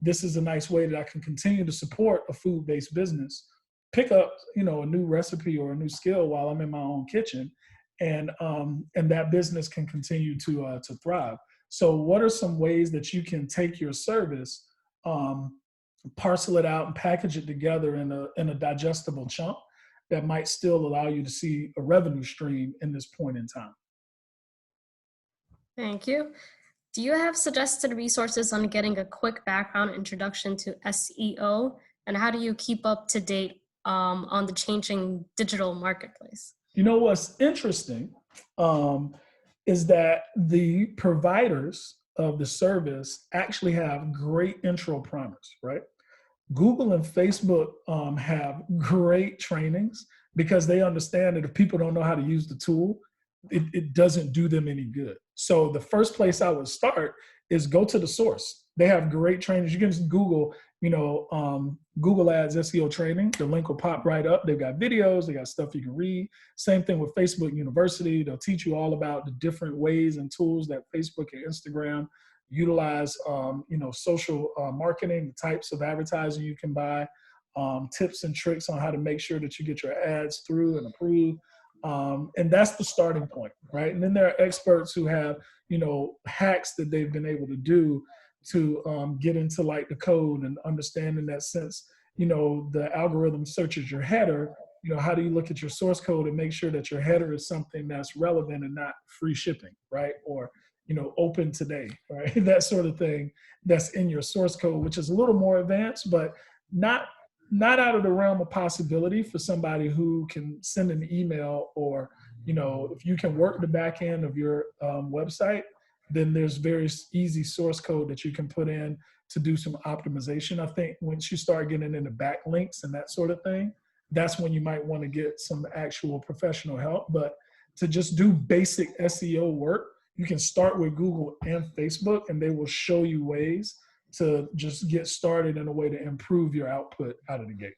This is a nice way that I can continue to support a food-based business, pick up, a new recipe or a new skill while I'm in my own kitchen, and that business can continue to thrive. So what are some ways that you can take your service, parcel it out and package it together in a digestible chunk that might still allow you to see a revenue stream in this point in time? Thank you. Do you have suggested resources on getting a quick background introduction to SEO? And how do you keep up to date on the changing digital marketplace? You know what's interesting is that the providers of the service actually have great intro primers, right? Google and Facebook have great trainings because they understand that if people don't know how to use the tool, it doesn't do them any good. So the first place I would start is go to the source. They have great trainings. You can just Google, Google Ads SEO training. The link will pop right up. They've got videos. They got stuff you can read. Same thing with Facebook University. They'll teach you all about the different ways and tools that Facebook and Instagram utilize, social marketing, the types of advertising you can buy, tips and tricks on how to make sure that you get your ads through and approved. And that's the starting point, right? And then there are experts who have, hacks that they've been able to do to get into like the code and understand in that sense, the algorithm searches your header. How do you look at your source code and make sure that your header is something that's relevant and not free shipping, right? Or, open today, right? That sort of thing that's in your source code, which is a little more advanced, but not out of the realm of possibility for somebody who can send an email or, if you can work the back end of your website, then there's very easy source code that you can put in to do some optimization. I think once you start getting into backlinks and that sort of thing, that's when you might want to get some actual professional help. But to just do basic SEO work, you can start with Google and Facebook, and they will show you ways to just get started in a way to improve your output out of the gate.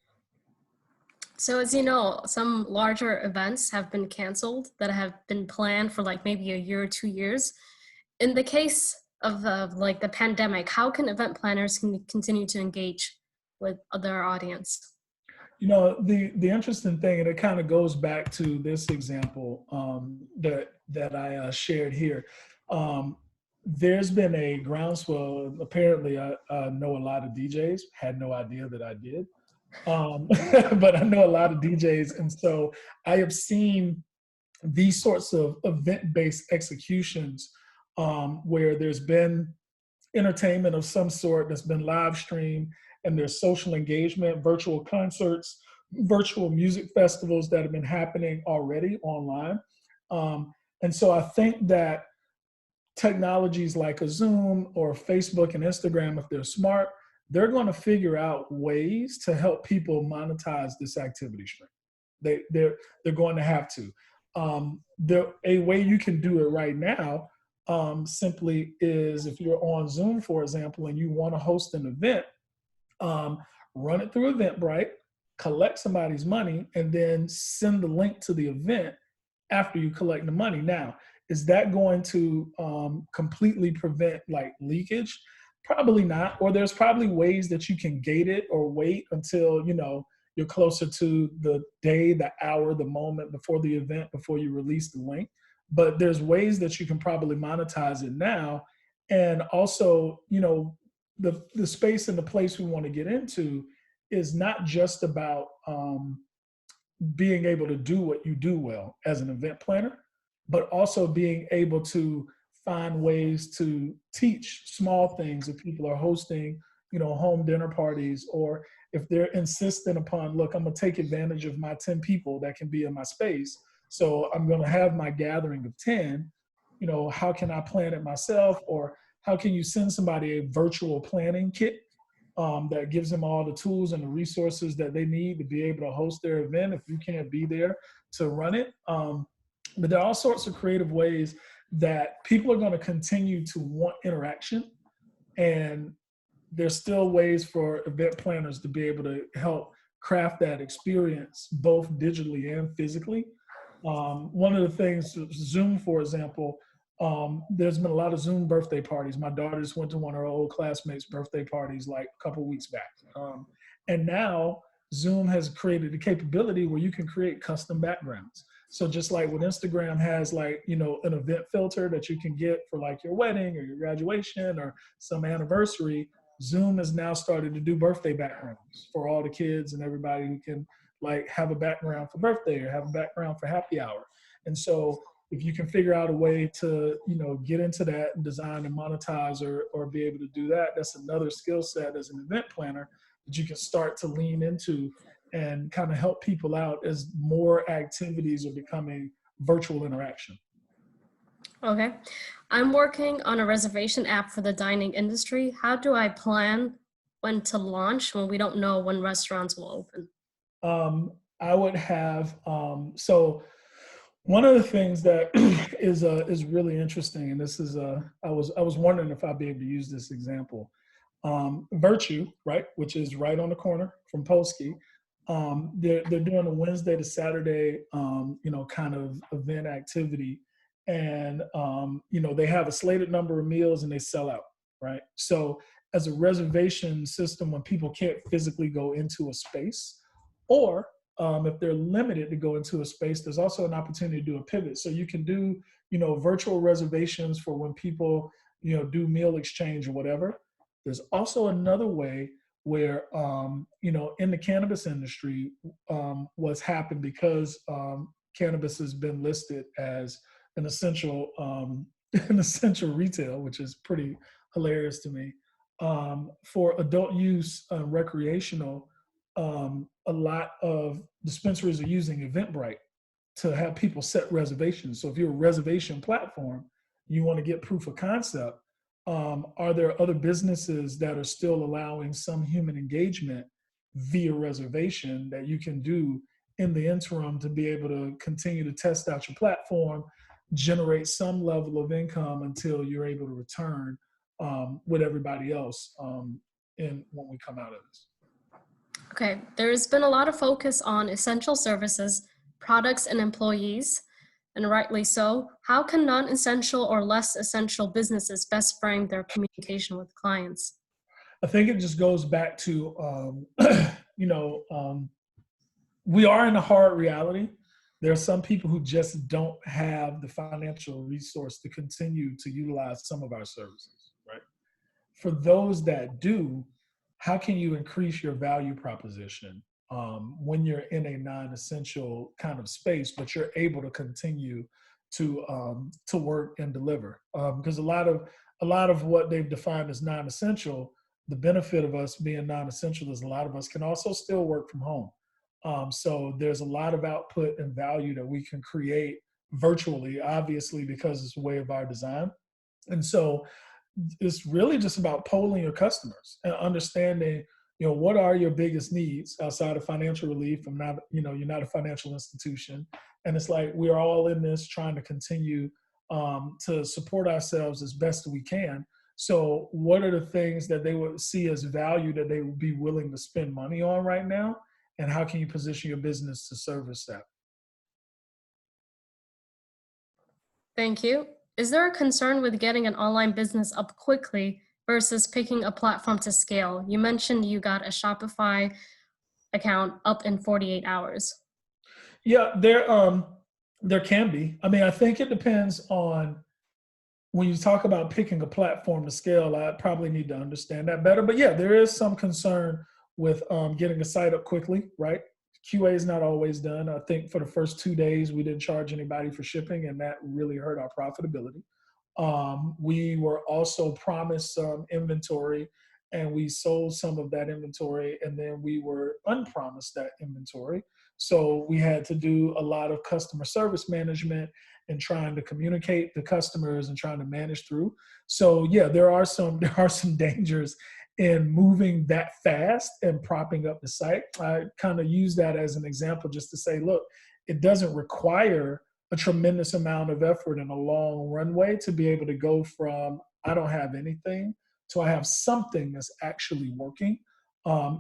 So as you know, some larger events have been canceled that have been planned for like maybe a year or 2 years. In the case of like the pandemic, how can event planners continue to engage with their audience? The interesting thing, and it kind of goes back to this example that I shared here. There's been a groundswell. Apparently, I know a lot of DJs. Had no idea that I did, but I know a lot of DJs, and so I have seen these sorts of event-based executions where there's been entertainment of some sort that's been live streamed, and there's social engagement, virtual concerts, virtual music festivals that have been happening already online. And so I think that technologies like a Zoom or Facebook and Instagram, if they're smart, they're going to figure out ways to help people monetize this activity stream. They're going to have to. A way you can do it right now simply is if you're on Zoom, for example, and you want to host an event, run it through Eventbrite, collect somebody's money, and then send the link to the event after you collect the money. Now, is that going to completely prevent like leakage? Probably not. Or there's probably ways that you can gate it or wait until, you're closer to the day, the hour, the moment before the event, before you release the link. But there's ways that you can probably monetize it now. And also, the space and the place we want to get into is not just about being able to do what you do well as an event planner, but also being able to find ways to teach small things if people are hosting, home dinner parties, or if they're insistent upon, look, I'm gonna take advantage of my 10 people that can be in my space. So I'm gonna have my gathering of 10, how can I plan it myself? Or how can you send somebody a virtual planning kit that gives them all the tools and the resources that they need to be able to host their event if you can't be there to run it. But there are all sorts of creative ways that people are going to continue to want interaction. And there's still ways for event planners to be able to help craft that experience both digitally and physically. One of the things, Zoom, for example, there's been a lot of Zoom birthday parties. My daughter just went to one of her old classmates' birthday parties like a couple of weeks back. And now Zoom has created a capability where you can create custom backgrounds. So just like what Instagram has, like, an event filter that you can get for like your wedding or your graduation or some anniversary, Zoom has now started to do birthday backgrounds for all the kids and everybody who can like have a background for birthday or have a background for happy hour. And so if you can figure out a way to, get into that and design and monetize or be able to do that, that's another skill set as an event planner that you can start to lean into and kind of help people out as more activities are becoming virtual interaction. Okay. I'm working on a reservation app for the dining industry. How do I plan when to launch when we don't know when restaurants will open? I would have, so one of the things that is really interesting, and this is, I was wondering if I'd be able to use this example. Virtue, right, which is right on the corner from Polsky. They're doing a Wednesday to Saturday, kind of event activity, and they have a slated number of meals and they sell out, right? So as a reservation system, when people can't physically go into a space, or if they're limited to go into a space, there's also an opportunity to do a pivot. So you can do, virtual reservations for when people, do meal exchange or whatever. There's also another way where, in the cannabis industry, what's happened because cannabis has been listed as an essential, an essential retail, which is pretty hilarious to me. For adult use, recreational, a lot of dispensaries are using Eventbrite to have people set reservations. So if you're a reservation platform, you want to get proof of concept. Are there other businesses that are still allowing some human engagement via reservation that you can do in the interim to be able to continue to test out your platform, generate some level of income until you're able to return with everybody else when we come out of this? Okay, there's been a lot of focus on essential services, products, and employees, and rightly so. How can non-essential or less essential businesses best frame their communication with clients? I think it just goes back to, we are in a hard reality. There are some people who just don't have the financial resource to continue to utilize some of our services, right? For those that do, how can you increase your value proposition when you're in a non-essential kind of space, but you're able to continue to work and deliver? Because a lot of what they've defined as non-essential, the benefit of us being non-essential is a lot of us can also still work from home. So there's a lot of output and value that we can create virtually, obviously, because it's a way of our design. And so it's really just about polling your customers and understanding, what are your biggest needs outside of financial relief. You're not a financial institution. And it's like, we're all in this trying to continue to support ourselves as best we can. So what are the things that they would see as value that they would be willing to spend money on right now? And how can you position your business to service that? Thank you. Is there a concern with getting an online business up quickly versus picking a platform to scale? You mentioned you got a Shopify account up in 48 hours. Yeah, there can be. I mean, I think it depends on when you talk about picking a platform to scale. I probably need to understand that better. But yeah, there is some concern with getting a site up quickly, right? QA is not always done. I think for the first 2 days, we didn't charge anybody for shipping, and that really hurt our profitability. We were also promised some inventory, and we sold some of that inventory, and then we were unpromised that inventory. So we had to do a lot of customer service management and trying to communicate to customers and trying to manage through. So yeah, there are some dangers in moving that fast and propping up the site. I kind of use that as an example just to say, look, it doesn't require a tremendous amount of effort and a long runway to be able to go from I don't have anything to I have something that's actually working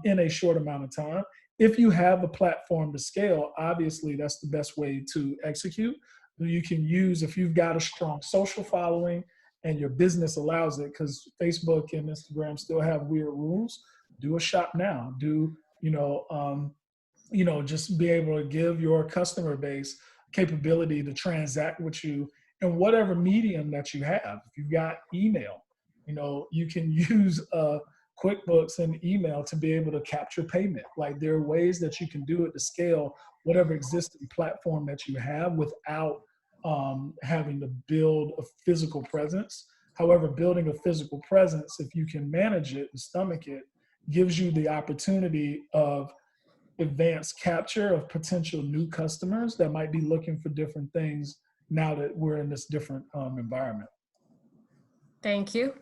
in a short amount of time. If you have a platform to scale, obviously that's the best way to execute. You can use, if you've got a strong social following and your business allows it, because Facebook and Instagram still have weird rules, do a shop now. Just be able to give your customer base capability to transact with you in whatever medium that you have. If you've got email, you can use QuickBooks and email to be able to capture payment. Like, there are ways that you can do it to scale whatever existing platform that you have without having to build a physical presence. However, building a physical presence, if you can manage it and stomach it, gives you the opportunity of advanced capture of potential new customers that might be looking for different things now that we're in this different environment. Thank you.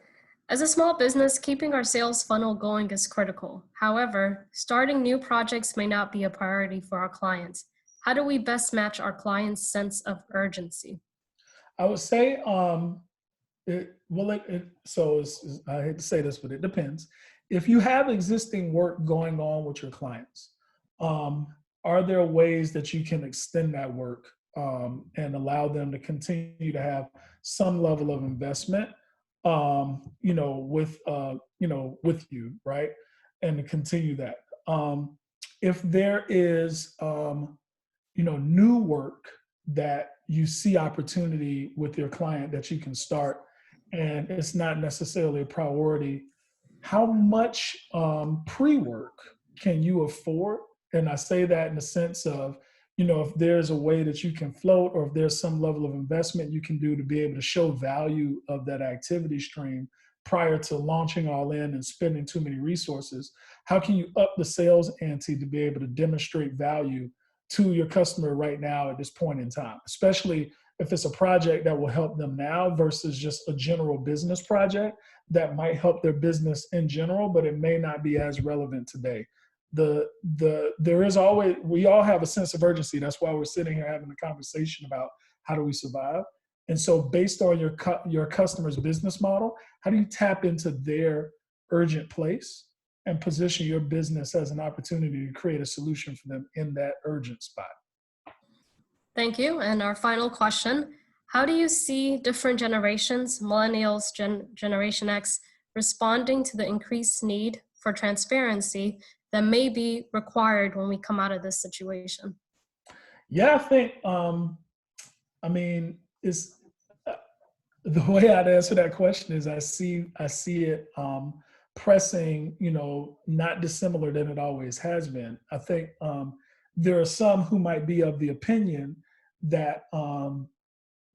As a small business, keeping our sales funnel going is critical. However, starting new projects may not be a priority for our clients. How do we best match our clients' sense of urgency? I would say, I hate to say this, but it depends. If you have existing work going on with your clients, um, are there ways that you can extend that work and allow them to continue to have some level of investment, with you, right? And to continue that. If there is, new work that you see opportunity with your client that you can start, and it's not necessarily a priority, how much pre-work can you afford? And I say that in the sense of, if there's a way that you can float, or if there's some level of investment you can do to be able to show value of that activity stream prior to launching all in and spending too many resources, how can you up the sales ante to be able to demonstrate value to your customer right now at this point in time, especially if it's a project that will help them now versus just a general business project that might help their business in general, but it may not be as relevant today. There is always, we all have a sense of urgency. That's why we're sitting here having a conversation about how do we survive. And so based on your customer's business model, how do you tap into their urgent place and position your business as an opportunity to create a solution for them in that urgent spot? Thank you. And our final question, how do you see different generations, millennials, Generation X, responding to the increased need for transparency that may be required when we come out of this situation? Yeah, I think, it's the way I'd answer that question is I see it pressing, not dissimilar than it always has been. I think there are some who might be of the opinion that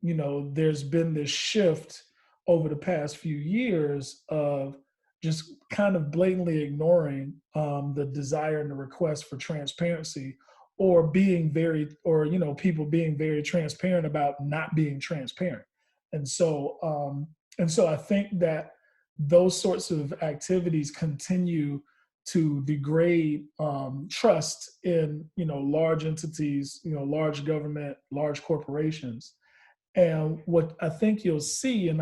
there's been this shift over the past few years of just kind of blatantly ignoring the desire and the request for transparency, or people being very transparent about not being transparent. And so I think that those sorts of activities continue to degrade trust in large entities, large government, large corporations. And what I think you'll see, and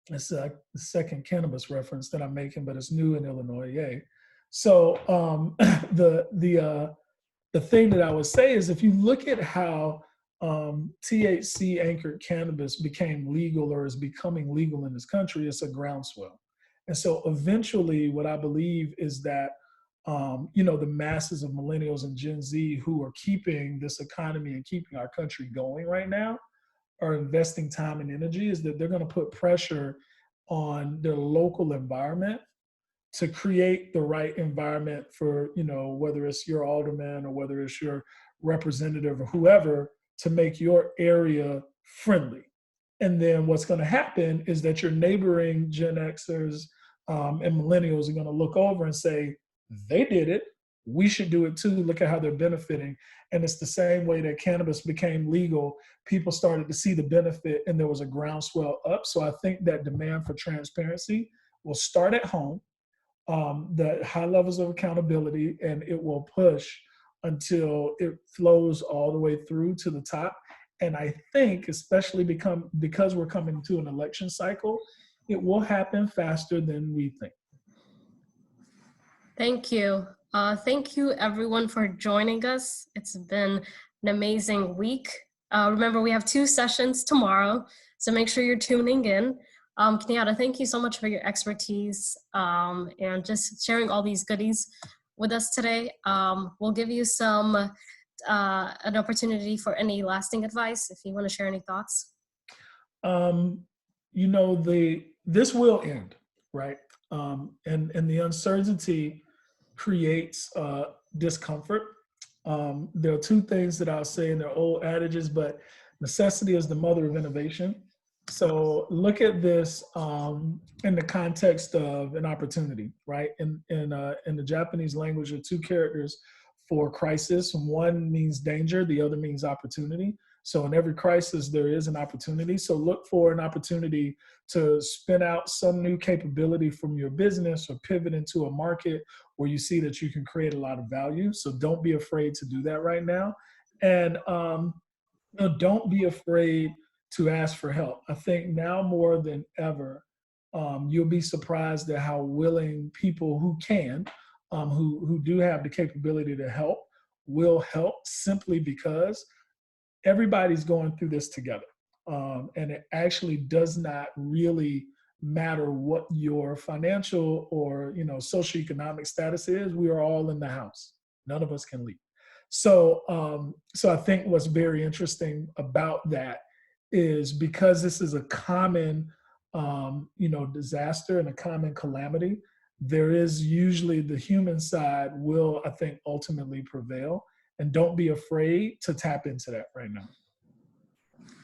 it's a second cannabis reference that I'm making, but it's new in Illinois, yay. So the thing that I would say is, if you look at how THC anchored cannabis became legal or is becoming legal in this country, it's a groundswell. And so eventually what I believe is that, the masses of millennials and Gen Z who are keeping this economy and keeping our country going right now are investing time and energy, is that they're going to put pressure on their local environment to create the right environment for, whether it's your alderman or whether it's your representative or whoever, to make your area friendly. And then what's going to happen is that your neighboring Gen Xers and millennials are going to look over and say, they did it, we should do it too. Look at how they're benefiting. And it's the same way that cannabis became legal. People started to see the benefit and there was a groundswell up. So I think that demand for transparency will start at home, the high levels of accountability, and it will push until it flows all the way through to the top. And I think, especially because we're coming to an election cycle, it will happen faster than we think. Thank you. Thank you everyone for joining us. It's been an amazing week. Remember, we have 2 sessions tomorrow, so make sure you're tuning in. Kenyata, thank you so much for your expertise and just sharing all these goodies with us today. We'll give you an opportunity for any lasting advice if you want to share any thoughts. This will end, right? And the uncertainty creates discomfort. There are 2 things that I'll say, and they're old adages, but necessity is the mother of innovation. So look at this in the context of an opportunity, right? In the Japanese language, there are two characters for crisis. One means danger, the other means opportunity. So in every crisis, there is an opportunity. So look for an opportunity to spin out some new capability from your business or pivot into a market where you see that you can create a lot of value. So don't be afraid to do that right now. And no, don't be afraid to ask for help. I think now more than ever, you'll be surprised at how willing people who can, who do have the capability to help, will help simply because everybody's going through this together. And it actually does not really matter what your financial or socioeconomic status is. We are all in the house. None of us can leave. So I think what's very interesting about that is because this is a common disaster and a common calamity, there is usually the human side will, I think, ultimately prevail. And don't be afraid to tap into that right now.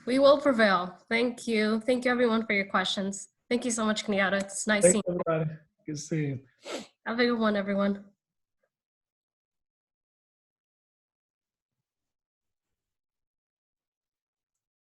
We will prevail. Thank you. Thank you, everyone, for your questions. Thank you so much, Kenyata. It's nice seeing you. Thanks, everybody. Good to see you. Have a good one, everyone.